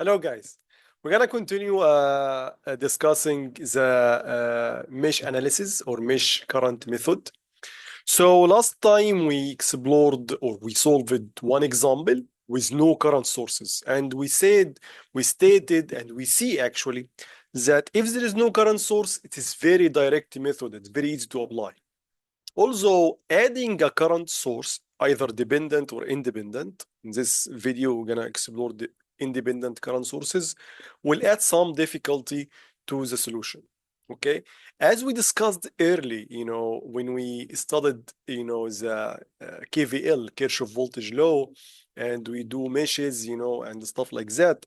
Hello, guys. We're gonna continue discussing the mesh analysis or mesh current method. So last time we explored or we solved one example with no current sources, and we stated, and we see actually that if there is no current source, it is very direct method. It's very easy to apply. Also, adding a current source, either dependent or independent, in this video, we're gonna explore the independent current sources, will add some difficulty to the solution. Okay, as we discussed early, when we studied, the KVL, Kirchhoff voltage law, and we do meshes, and stuff like that.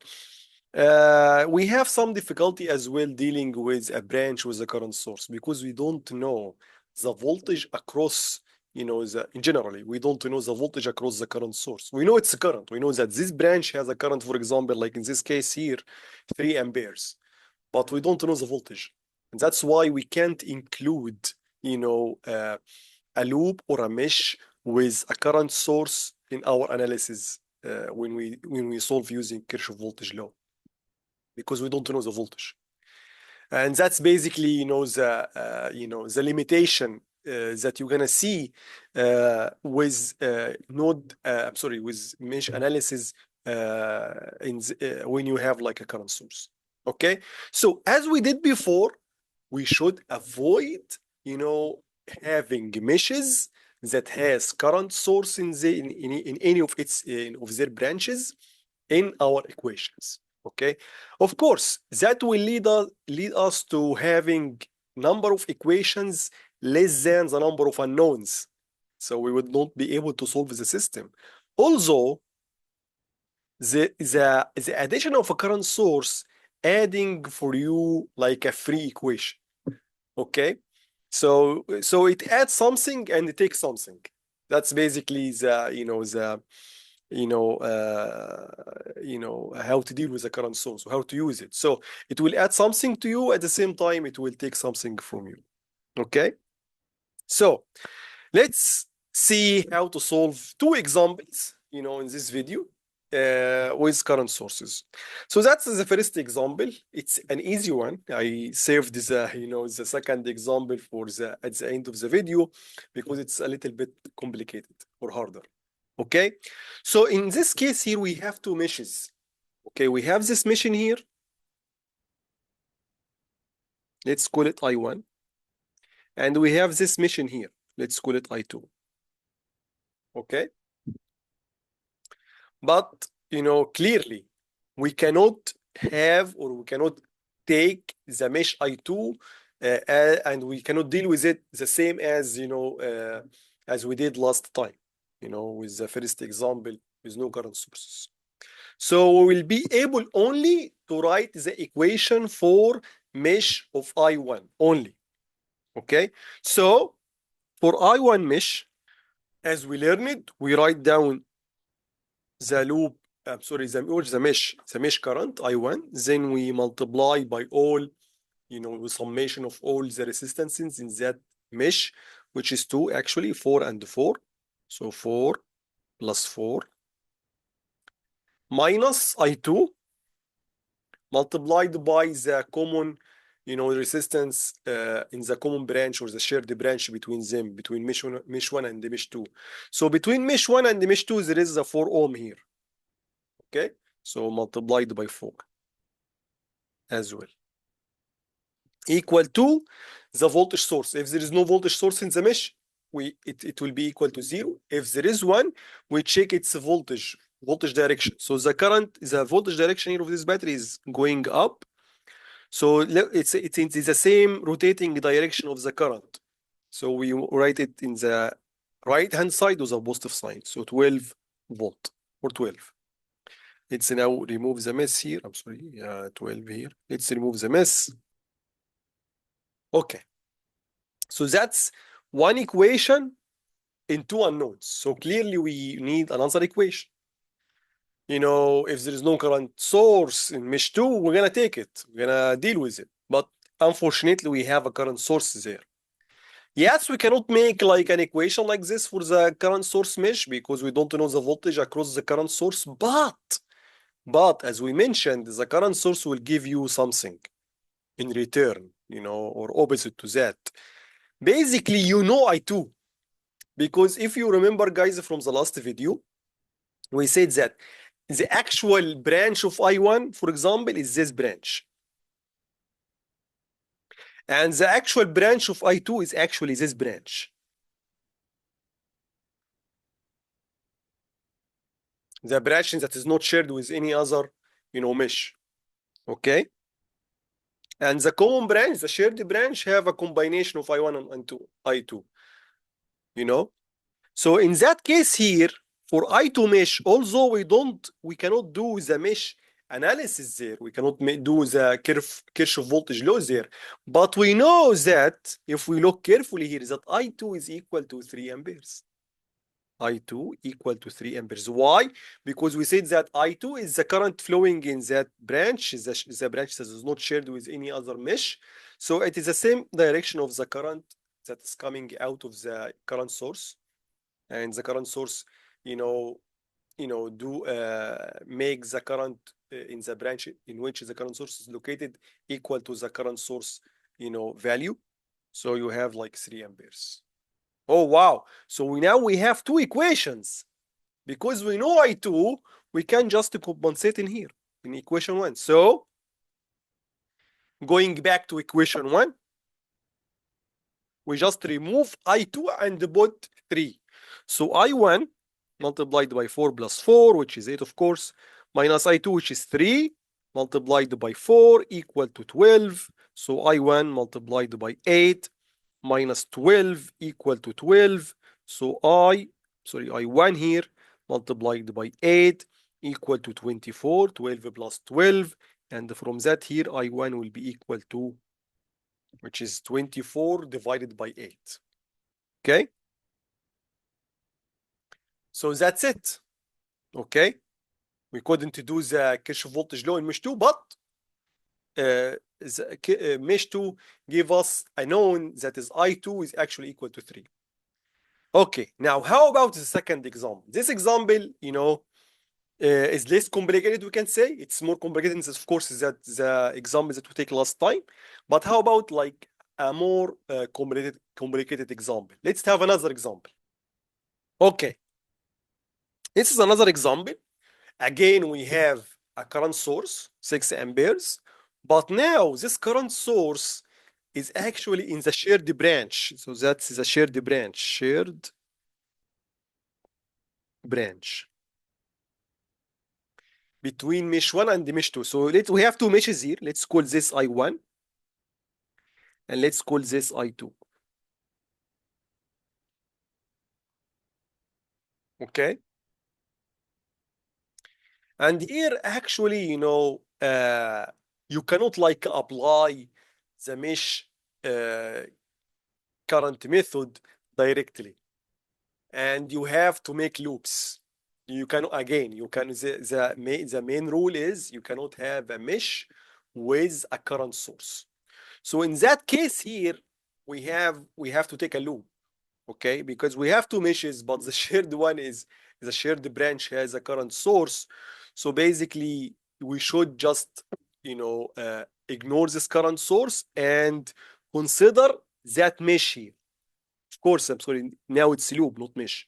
We have some difficulty as well dealing with a branch with a current source because we don't know the voltage across, generally, we don't know the voltage across the current source. We know it's a current. We know that this branch has a current, for example, like in this case here, 3 amperes, but we don't know the voltage. And that's why we can't include, a loop or a mesh with a current source in our analysis when we solve using Kirchhoff voltage law, because we don't know the voltage. And that's basically, the limitation that you're gonna see with with mesh analysis when you have like a current source. Okay, so as we did before, we should avoid, having meshes that has current source in any of its of their branches in our equations. Okay, of course, that will lead us to having number of equations less than the number of unknowns. So we would not be able to solve the system. Also, the addition of a current source adding for you like a free equation. Okay, so it adds something and it takes something. That's basically how to deal with the current source, how to use it. So it will add something to you, at the same time it will take something from you. Okay, so let's see how to solve two examples in this video with current sources. So that's the first example. It's an easy one. I saved the second example for at the end of the video because it's a little bit complicated or harder. Okay, so in this case here we have two meshes. Okay, we have this mesh in here. Let's call it I1. And we have this mesh in here. Let's call it I2. Okay, but clearly we cannot have, or we cannot take the mesh I2 and we cannot deal with it the same as as we did last time, with the first example with no current sources. So we will be able only to write the equation for mesh of I1 only. Okay, so for I1 mesh, as we learned, we write down the loop, the mesh current I1, then we multiply by all, the summation of all the resistances in that mesh, which is 2 actually, 4 and 4. So 4 plus 4 minus I2 multiplied by the common, resistance in the common branch or the shared branch between them, between mesh 1 and the mesh 2. So between mesh 1 and the mesh 2, there is a 4 ohm here. Okay, so multiplied by 4 as well, equal to the voltage source. If there is no voltage source in the mesh, it will be equal to 0. If there is one, we check its voltage direction. So the voltage direction here of this battery is going up. So it's in the same rotating direction of the current. So we write it in the right-hand side with a positive sign. So 12 volt or 12. Let's now remove the mess here. I'm sorry, 12 here. Let's remove the mess. Okay. So that's one equation in two unknowns. So clearly we need another equation. If there is no current source in mesh 2, we're gonna take it. We're gonna deal with it. But unfortunately, we have a current source there. Yes, we cannot make like an equation like this for the current source mesh because we don't know the voltage across the current source, but But as we mentioned, the current source will give you something in return, or opposite to that. Basically, I2. Because if you remember, guys, from the last video, we said that the actual branch of I1, for example, is this branch. And the actual branch of I2 is actually this branch. The branch that is not shared with any other, mesh. Okay? And the common branch, the shared branch, have a combination of I1 and I2. So in that case here, for I2 mesh, although we cannot do the mesh analysis there, we cannot do the Kirchhoff voltage law there, but we know that if we look carefully here, that I2 is equal to 3 amperes. I2 equal to 3 amperes. Why? Because we said that I2 is the current flowing in that branch, the branch that is not shared with any other mesh. So it is the same direction of the current that is coming out of the current source. And the current source, do make the current in the branch in which the current source is located equal to the current source, value. So you have like 3 amperes. Oh, wow. So now we have two equations. Because we know I2, we can just compensate in here, in equation 1. So going back to equation 1, we just remove I2 and put 3. So I1 multiplied by 4 plus 4, which is 8, of course, minus I2, which is 3, multiplied by 4 equal to 12. So I1 multiplied by 8 minus 12 equal to 12. So I1 here multiplied by 8 equal to 24, 12 plus 12. And from that here, I1 will be equal to, which is 24 divided by 8. Okay? So that's it. Okay? We couldn't do the Kirchhoff voltage law in mesh 2, but mesh 2 give us a known that is I2 is actually equal to 3. Okay, now how about the second example? This example, is less complicated, we can say. It's more complicated, of course, that the example that we take last time. But how about like a more complicated example? Let's have another example. Okay, this is another example. Again, we have a current source, 6 amperes. But now this current source is actually in the shared branch. So that's the shared branch. Shared branch between mesh 1 and mesh 2. So we have two meshes here. Let's call this I1 and let's call this I2. Okay. And here actually, you cannot like apply the mesh current method directly. And you have to make loops. The main rule is you cannot have a mesh with a current source. So in that case here, we have to take a loop, okay? Because we have two meshes, but the shared one is the shared branch has a current source. So basically, we should just, ignore this current source and consider that mesh here. Of course, I'm sorry, now it's loop, not mesh.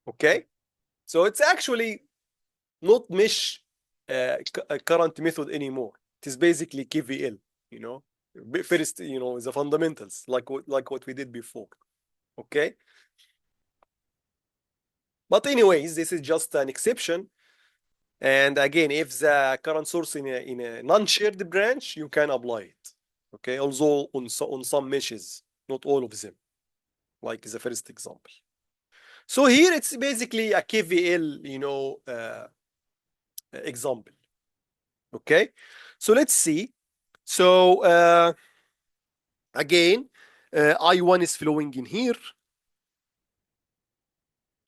Okay? So it's actually not mesh current method anymore. It is basically KVL, first, the fundamentals, like what we did before. Okay? But anyways, this is just an exception. And again, if the current source in a non-shared branch, you can apply it. Okay? Also on some meshes, not all of them, like the first example. So here it's basically a KVL, example. Okay? So let's see. So again, I1 is flowing in here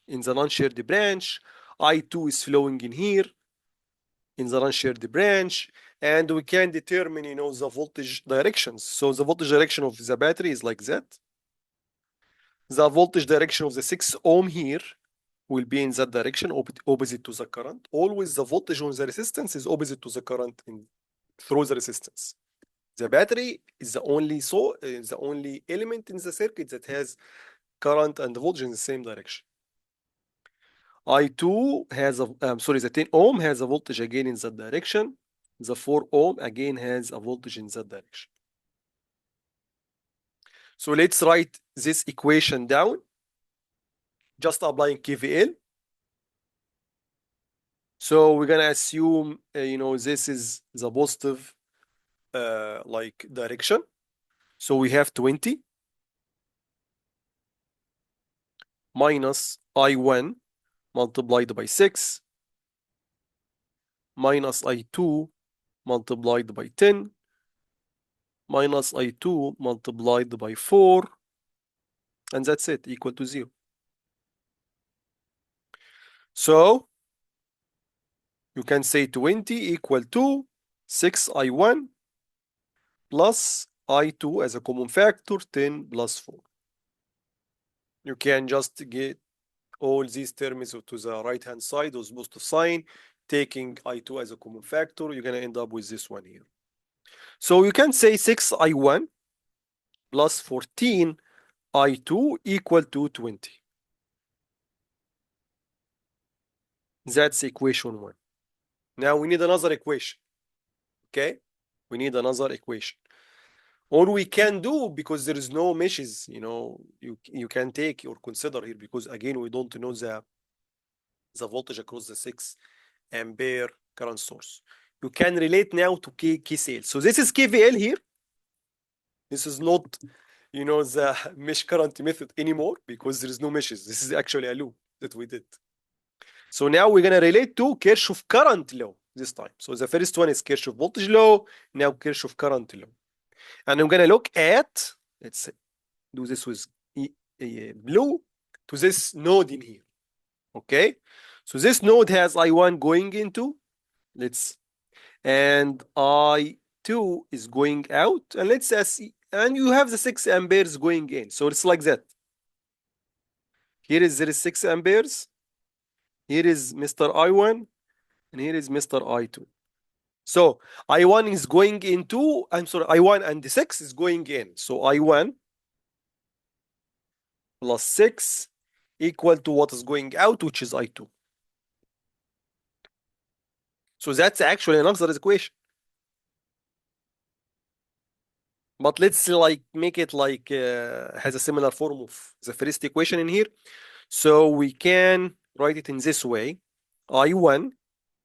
in the non-shared branch. I2 is flowing in here in the non-shared branch. And we can determine, the voltage directions. So the voltage direction of the battery is like that. the voltage direction of the 6 ohm here will be in that direction, opposite to the current. Always the voltage on the resistance is opposite to the current through the resistance. The battery is the only element in the circuit that has current and voltage in the same direction. I2 has the 10 ohm has a voltage again in that direction. The 4 ohm again has a voltage in that direction. So let's write this equation down. Just applying KVL. So we're gonna assume this is the positive like direction. So we have 20 minus I1 multiplied by 6 minus I2 multiplied by 10 minus I2 multiplied by 4, and that's it, equal to 0. So you can say 20 equal to 6I1 plus I2 as a common factor, 10 plus 4. You can just get all these terms to the right-hand side with positive sign, taking I2 as a common factor, you're going to end up with this one here. So you can say 6I1 plus 14I2 equal to 20. That's equation 1. Now we need another equation. Okay? We need another equation. All we can do, because there is no meshes, you can take or consider here, because again, we don't know the voltage across the 6 ampere current source. You can relate now to KCL. So this is KVL here. This is not, the mesh current method anymore, because there is no meshes. This is actually a loop that we did. So now we're going to relate to Kirchhoff current law this time. So the first one is Kirchhoff voltage law, now Kirchhoff current law. And I'm going to look at, let's do this with blue, to this node in here. Okay? So this node has I1 going into, and I2 is going out, and let's see, and you have the 6 amperes going in. So it's like that. There is 6 amperes. Here is Mr. I1, and here is Mr. I2. So I1 is going into, I1 and the 6 is going in. So I1 plus 6 equal to what is going out, which is I2. So that's actually an answer equation. But let's make it has a similar form of the first equation in here. So we can write it in this way. I1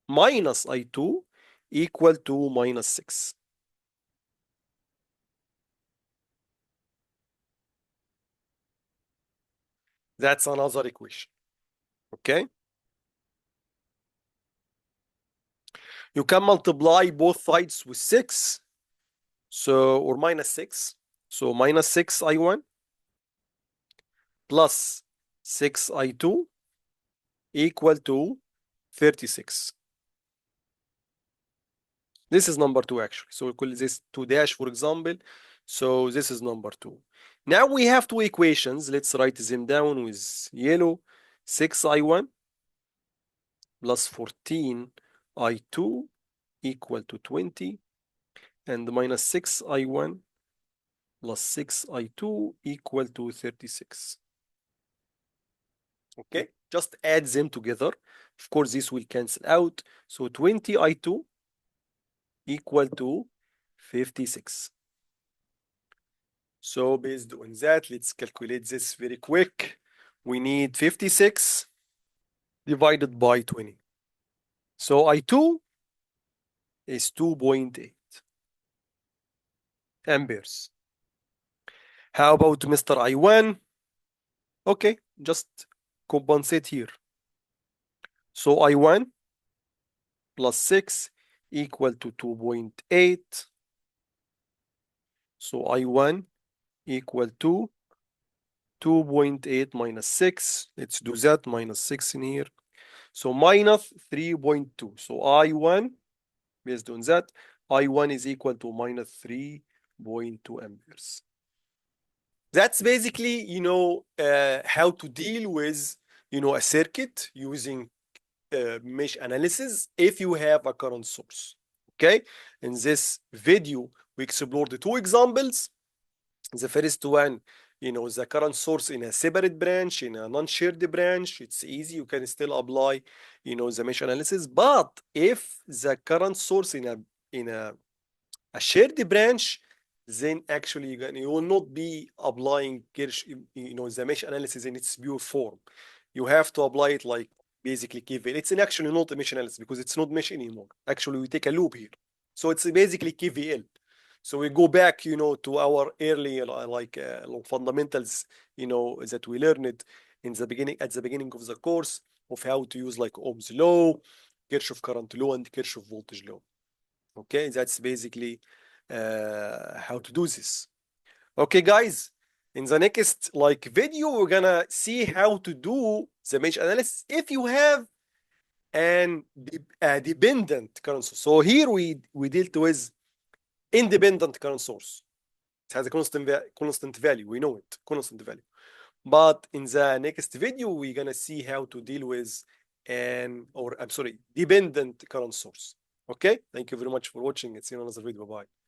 minus I2 equal to minus 6. That's another equation. Okay? You can multiply both sides with 6. So, or minus 6. So minus 6 I1 plus 6 I2 equal to 36. This is number 2 actually. So we call this 2 dash, for example. So this is number 2. Now we have 2 equations. Let's write them down with yellow. 6I1 plus 14I2 equal to 20. And minus 6I1 plus 6I2 equal to 36. Okay, just add them together. Of course, this will cancel out. So 20I2 equal to 56. So based on that, let's calculate this very quick. We need 56 divided by 20. So I2 is 2.8 amperes. How about Mr. I1? Okay, just compensate here. So I1 plus 6 equal to 2.8. So I1 equal to 2.8 minus 6. Let's do that, minus 6 in here. So minus 3.2. So I1, based on that, I1 is equal to minus 3.2 amperes. That's basically, how to deal with, a circuit using mesh analysis if you have a current source. Okay, in this video we explored the two examples. The first one, the current source in a separate branch, in a non-shared branch, it's easy, you can still apply, the mesh analysis. But if the current source in a shared branch, then actually you will not be applying the mesh analysis in its pure form. You have to apply it like basically KVL. It's actually not a mesh analysis because it's not mesh anymore. Actually, we take a loop here. So it's basically KVL. So we go back, to our early fundamentals, that we learned at the beginning of the course of how to use like Ohm's law, Kirchhoff current law, and Kirchhoff voltage law. Okay, that's basically how to do this. Okay, guys, in the next video, we're gonna see how to do the mesh analysis if you have a dependent current source. So here we dealt with independent current source. It has a constant value. We know it, constant value. But in the next video, we're gonna see how to deal with dependent current source. Okay, thank you very much for watching. See you in another video. Bye.